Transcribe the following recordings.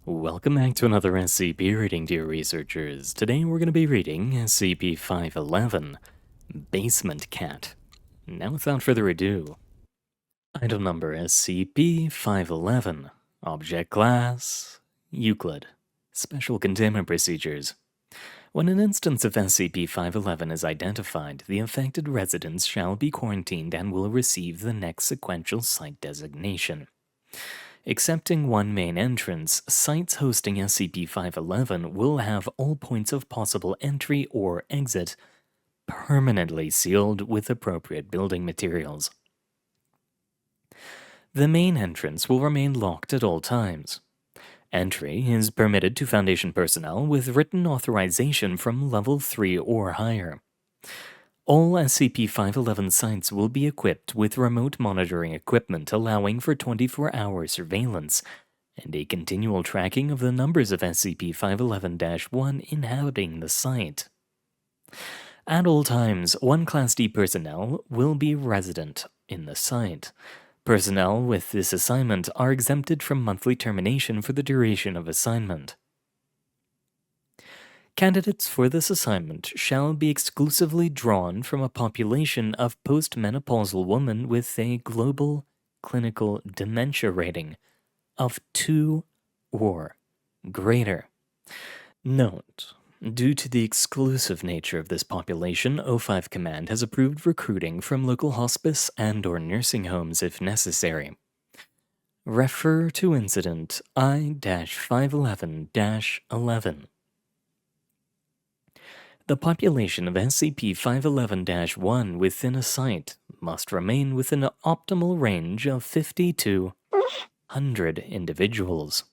Welcome back to another SCP reading, dear researchers. Today we're going to be reading SCP-511, Basement Cat. Now without further ado, item number SCP-511, Object Class, Euclid, Special Containment Procedures. When an instance of SCP-511 is identified, the affected residents shall be quarantined and will receive the next sequential site designation. Excepting one main entrance, sites hosting SCP-511 will have all points of possible entry or exit permanently sealed with appropriate building materials. The main entrance will remain locked at all times. Entry is permitted to Foundation personnel with written authorization from Level 3 or higher. All SCP-511 sites will be equipped with remote monitoring equipment allowing for 24-hour surveillance and a continual tracking of the numbers of SCP-511-1 inhabiting the site. At all times, one Class D personnel will be resident in the site. Personnel with this assignment are exempted from monthly termination for the duration of assignment. Candidates for this assignment shall be exclusively drawn from a population of postmenopausal women with a global clinical dementia rating of 2 or greater. Note: due to the exclusive nature of this population, O5 Command has approved recruiting from local hospice and/or nursing homes if necessary. Refer to Incident I-511-11. The population of SCP-511-1 within a site must remain within an optimal range of 50 to 100 individuals.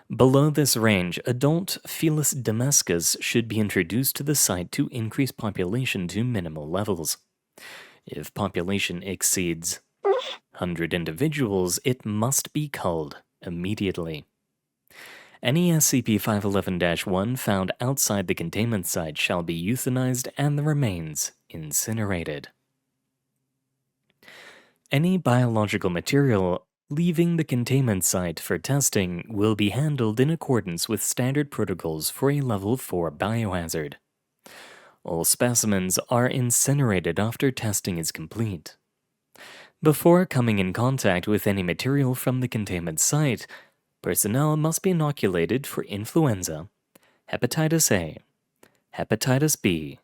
Below this range, adult Felis domesticus should be introduced to the site to increase population to minimal levels. If population exceeds 100 individuals, it must be culled immediately. Any SCP-511-1 found outside the containment site shall be euthanized and the remains incinerated. Any biological material leaving the containment site for testing will be handled in accordance with standard protocols for a Level 4 biohazard. All specimens are incinerated after testing is complete. Before coming in contact with any material from the containment site, personnel must be inoculated for influenza, hepatitis A, hepatitis B,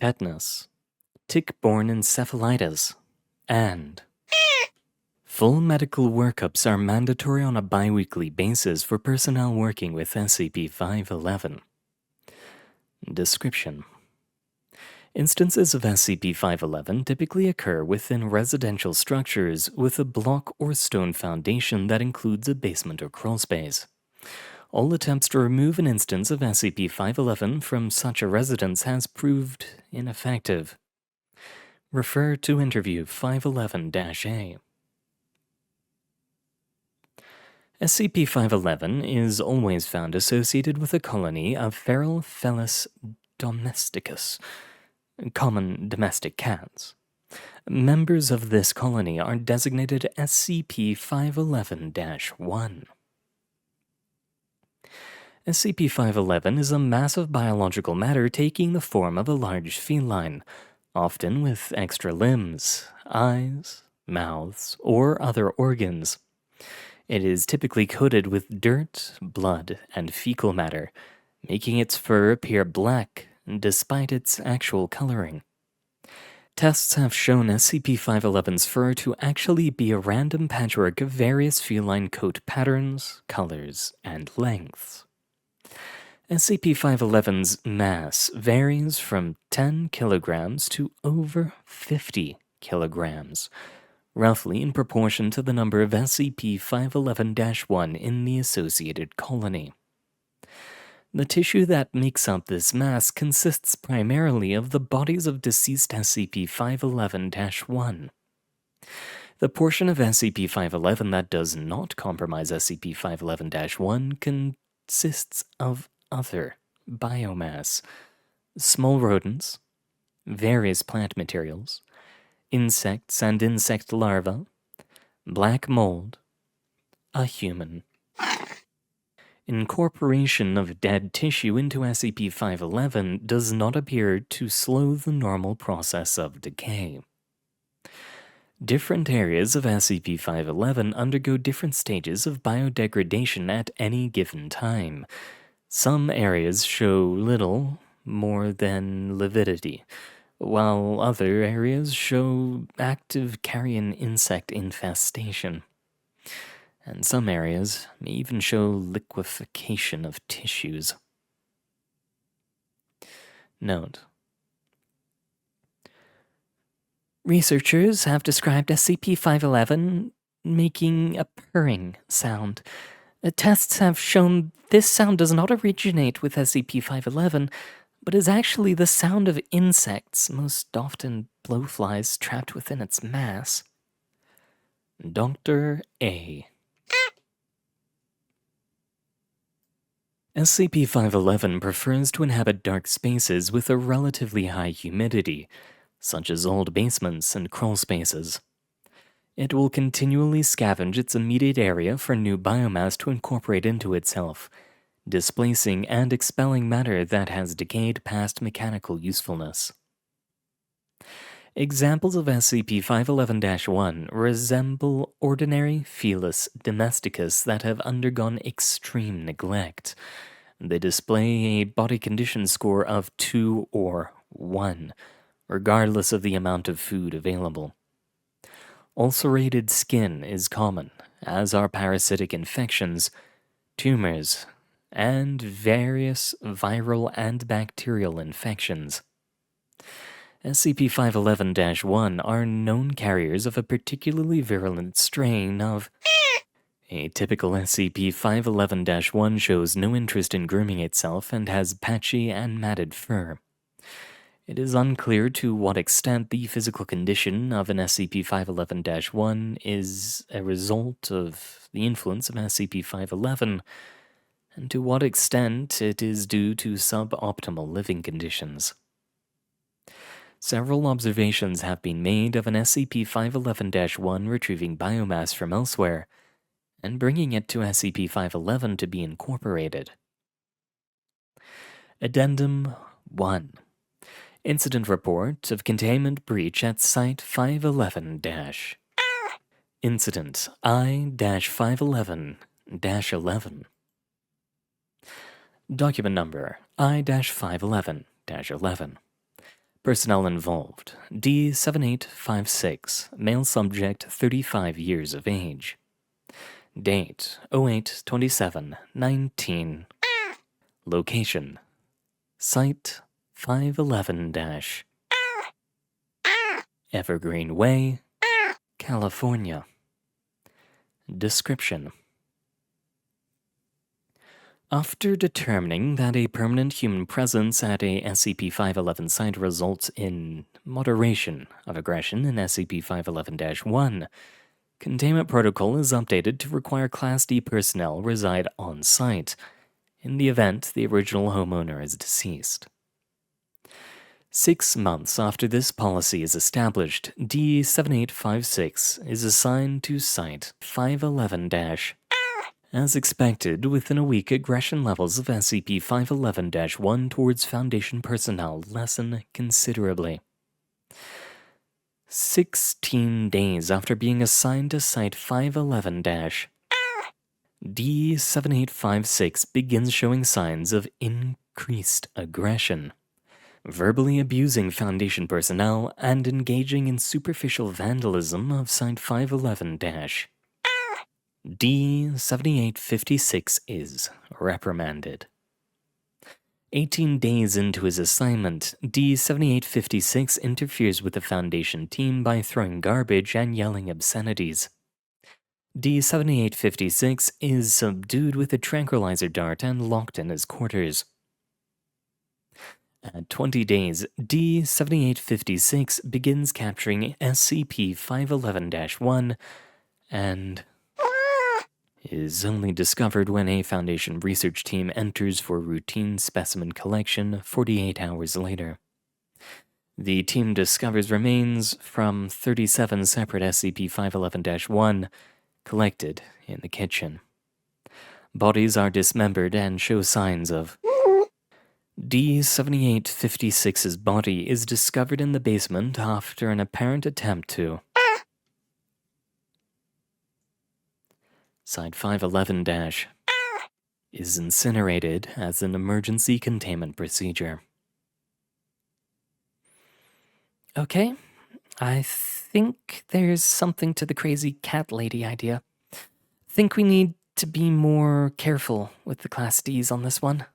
tetanus, tick-borne encephalitis, and full medical workups are mandatory on a biweekly basis for personnel working with SCP-511. Description: instances of SCP-511 typically occur within residential structures with a block or stone foundation that includes a basement or crawlspace. All attempts to remove an instance of SCP-511 from such a residence has proved ineffective. Refer to Interview 511-A. SCP-511 is always found associated with a colony of feral Felis domesticus, common domestic cats. Members of this colony are designated SCP-511-1. SCP-511 is a massive biological matter taking the form of a large feline, often with extra limbs, eyes, mouths, or other organs. It is typically coated with dirt, blood, and fecal matter, making its fur appear black despite its actual coloring. Tests have shown SCP-511's fur to actually be a random patchwork of various feline coat patterns, colors, and lengths. SCP-511's mass varies from 10 kilograms to over 50 kilograms, roughly in proportion to the number of SCP-511-1 in the associated colony. The tissue that makes up this mass consists primarily of the bodies of deceased SCP-511-1. The portion of SCP-511 that does not compromise SCP-511-1 consists of other biomass, small rodents, various plant materials, insects and insect larvae, black mold, a human, Incorporation of dead tissue into SCP-511 does not appear to slow the normal process of decay. Different areas of SCP-511 undergo different stages of biodegradation at any given time. Some areas show little more than lividity, while other areas show active carrion insect infestation. And some areas may even show liquefaction of tissues. Note: researchers have described SCP-511 making a purring sound. Tests have shown this sound does not originate with SCP-511, but is actually the sound of insects, most often blowflies trapped within its mass. Dr. A. SCP-511 prefers to inhabit dark spaces with a relatively high humidity, such as old basements and crawl spaces. It will continually scavenge its immediate area for new biomass to incorporate into itself, displacing and expelling matter that has decayed past mechanical usefulness. Examples of SCP-511-1 resemble ordinary Felis domesticus that have undergone extreme neglect. They display a body condition score of 2 or 1, regardless of the amount of food available. Ulcerated skin is common, as are parasitic infections, tumors, and various viral and bacterial infections. SCP-511-1 are known carriers of a particularly virulent strain of... A typical SCP-511-1 shows no interest in grooming itself and has patchy and matted fur. It is unclear to what extent the physical condition of an SCP-511-1 is a result of the influence of SCP-511, and to what extent it is due to suboptimal living conditions. Several observations have been made of an SCP-511-1 retrieving biomass from elsewhere and bringing it to SCP-511 to be incorporated. Addendum 1. Incident report of containment breach at Site-511-. Incident I-511-11. Document number I-511-11. Personnel involved: D7856, male subject, 35 years of age. Date: 08/27/19. Location: Site 511-. Evergreen Way, California. Description: after determining that a permanent human presence at a SCP-511 site results in moderation of aggression in SCP-511-1, containment protocol is updated to require Class D personnel reside on site in the event the original homeowner is deceased. 6 months after this policy is established, D7856 is assigned to Site 511-. As expected, within a week, aggression levels of SCP-511-1 towards Foundation personnel lessen considerably. 16 days after being assigned to Site 511-, D7856 begins showing signs of increased aggression, verbally abusing Foundation personnel and engaging in superficial vandalism of Site 511-. D7856 is reprimanded. 18 days into his assignment, D7856 interferes with the Foundation team by throwing garbage and yelling obscenities. D7856 is subdued with a tranquilizer dart and locked in his quarters. At 20 days, D7856 begins capturing SCP-511-1 and is only discovered when a Foundation research team enters for routine specimen collection 48 hours later. The team discovers remains from 37 separate SCP-511-1 collected in the kitchen. Bodies are dismembered and show signs of. D-7856's body is discovered in the basement after an apparent attempt to. Site 511- is incinerated as an emergency containment procedure. Okay, I think there's something to the crazy cat lady idea. Think we need to be more careful with the Class Ds on this one.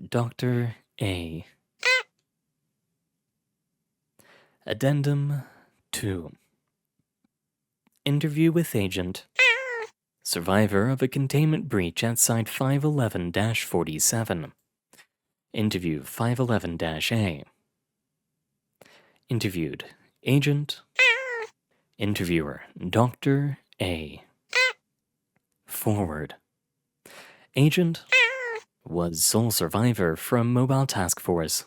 Dr. A. Addendum 2. Interview with Agent. Survivor of a containment breach at Site 511-47. Interview 511-A. Interviewed Agent. Interviewer Dr. A. Forward. Agent was sole survivor from Mobile Task Force,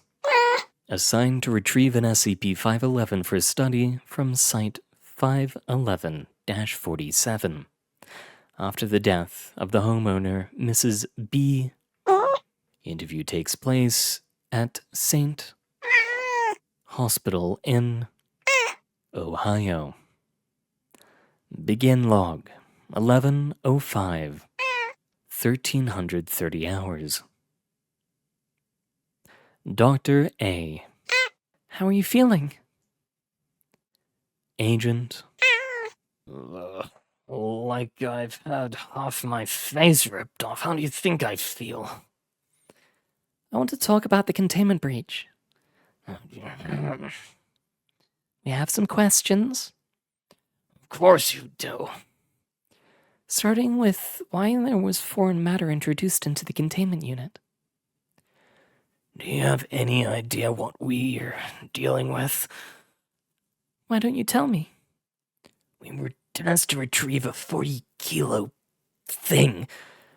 assigned to retrieve an SCP-511 for study from Site 511-47. After the death of the homeowner, Mrs. B. Interview takes place at St. Hospital in Ohio. Begin log 11:05, 1330 hours. Dr. A. How are you feeling? Agent. Like I've had half my face ripped off. How do you think I feel? I want to talk about the containment breach. We have some questions. Of course you do. Starting with why there was foreign matter introduced into the containment unit. Do you have any idea what we are dealing with? Why don't you tell me? We were tasked to retrieve a 40-kilo thing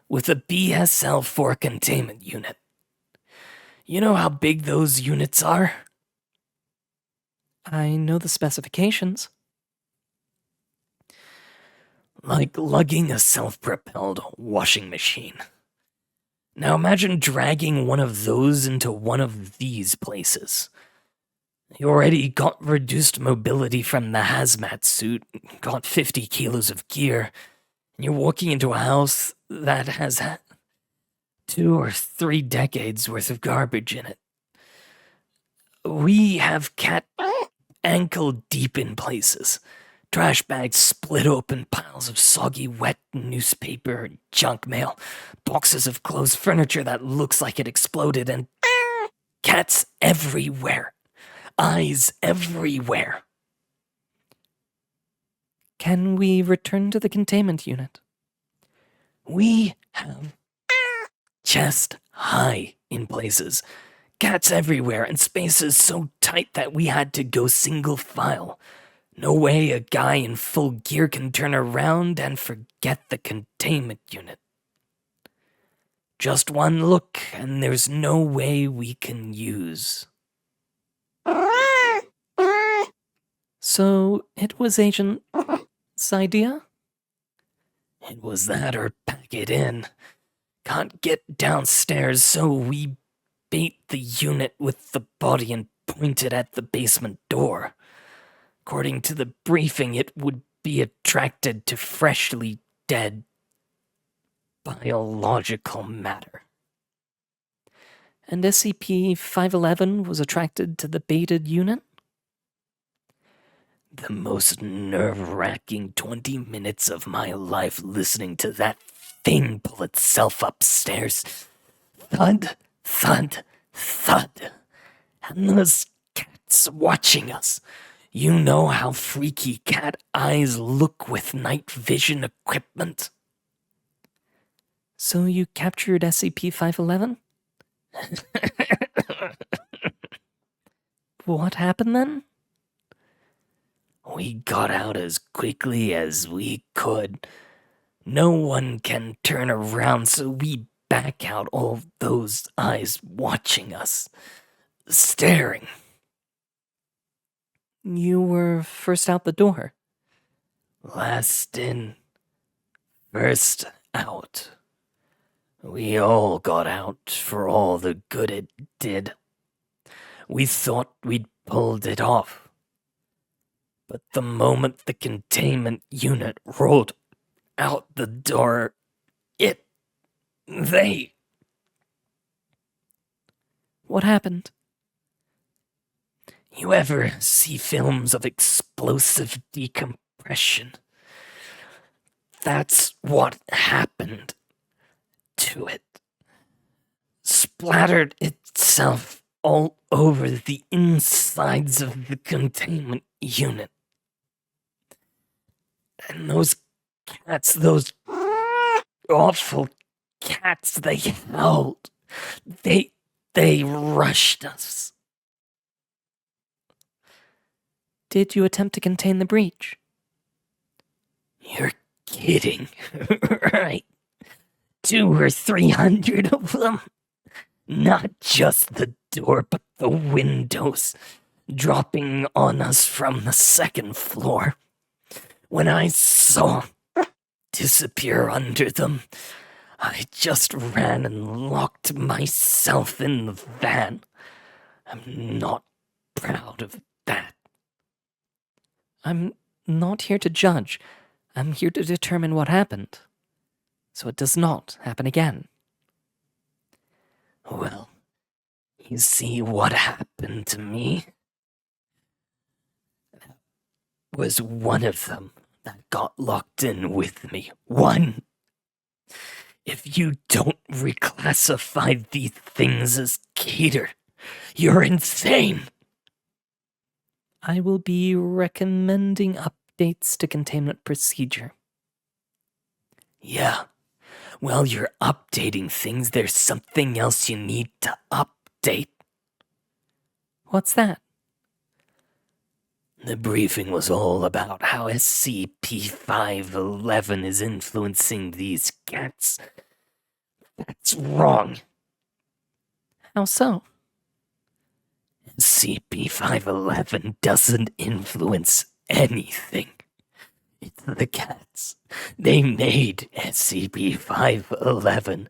with a BSL-4 containment unit. You know how big those units are? I know the specifications. Like lugging a self-propelled washing machine. Now imagine dragging one of those into one of these places. You already got reduced mobility from the hazmat suit, got 50 kilos of gear, and you're walking into a house that has 2 or 3 decades worth of garbage in it. We have cat ankle deep in places. Trash bags split open, piles of soggy, wet newspaper, junk mail, boxes of closed furniture that looks like it exploded, and cats everywhere. Eyes everywhere. Can we return to the containment unit? We have chest high in places. Cats everywhere, and spaces so tight that we had to go single file. No way a guy in full gear can turn around and forget the containment unit. Just one look, and there's no way we can use. So, it was Agent's idea? It was that or pack it in. Can't get downstairs, so we bait the unit with the body and point it at the basement door. According to the briefing, it would be attracted to freshly dead biological matter. And SCP-511 was attracted to the baited unit? The most nerve-wracking 20 minutes of my life listening to that thing pull itself upstairs. Thud, thud, thud. And those cats watching us. You know how freaky cat eyes look with night vision equipment. So you captured SCP-511? What happened then? We got out as quickly as we could. No one can turn around, so we back out, all those eyes watching us, staring. You were first out the door. Last in, first out. We all got out for all the good it did. We thought we'd pulled it off. But the moment the containment unit rolled out the door, they... What happened? You ever see films of explosive decompression? That's what happened to it. Splattered itself all over the insides of the containment unit. And those cats, those awful cats, they howled. They rushed us. Did you attempt to contain the breach? You're kidding, right? 200 or 300 of them. Not just the door, but the windows, dropping on us from the second floor. When I saw disappear under them, I just ran and locked myself in the van. I'm not proud of that. I'm not here to judge. I'm here to determine what happened, so it does not happen again. Well, you see what happened to me? That was one of them that got locked in with me. One! If you don't reclassify these things as cater, you're insane! I will be recommending updates to containment procedure. Yeah. While you're updating things, there's something else you need to update. What's that? The briefing was all about how SCP-511 is influencing these cats. That's wrong. How so? SCP-511 doesn't influence anything. It's the cats. They made SCP-511,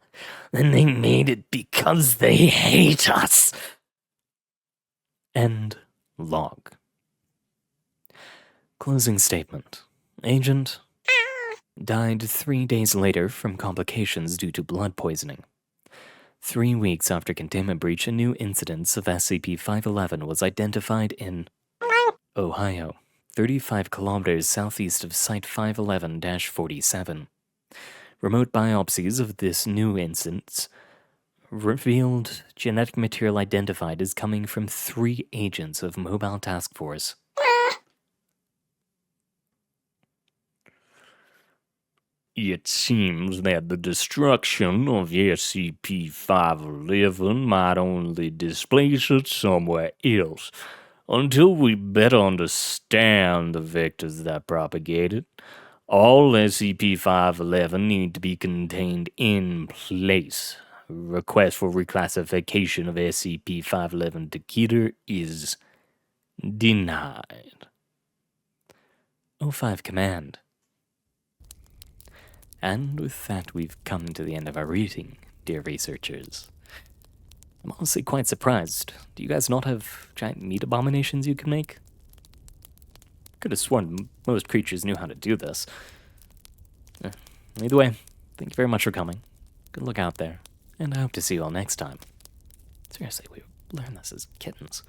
and they made it because they hate us. End log. Closing statement. Agent died 3 days later from complications due to blood poisoning. 3 weeks after containment breach, a new incidence of SCP-511 was identified in Ohio, 35 kilometers southeast of Site 511-47. Remote biopsies of this new instance revealed genetic material identified as coming from 3 agents of Mobile Task Force. It seems that the destruction of SCP-511 might only displace it somewhere else, until we better understand the vectors that propagate it. All SCP-511 need to be contained in place. Request for reclassification of SCP-511 to Keter is denied. O5 Command. And with that, we've come to the end of our reading, dear researchers. I'm honestly quite surprised. Do you guys not have giant meat abominations you can make? Could have sworn most creatures knew how to do this. Either way, thank you very much for coming. Good luck out there, and I hope to see you all next time. Seriously, we learned this as kittens.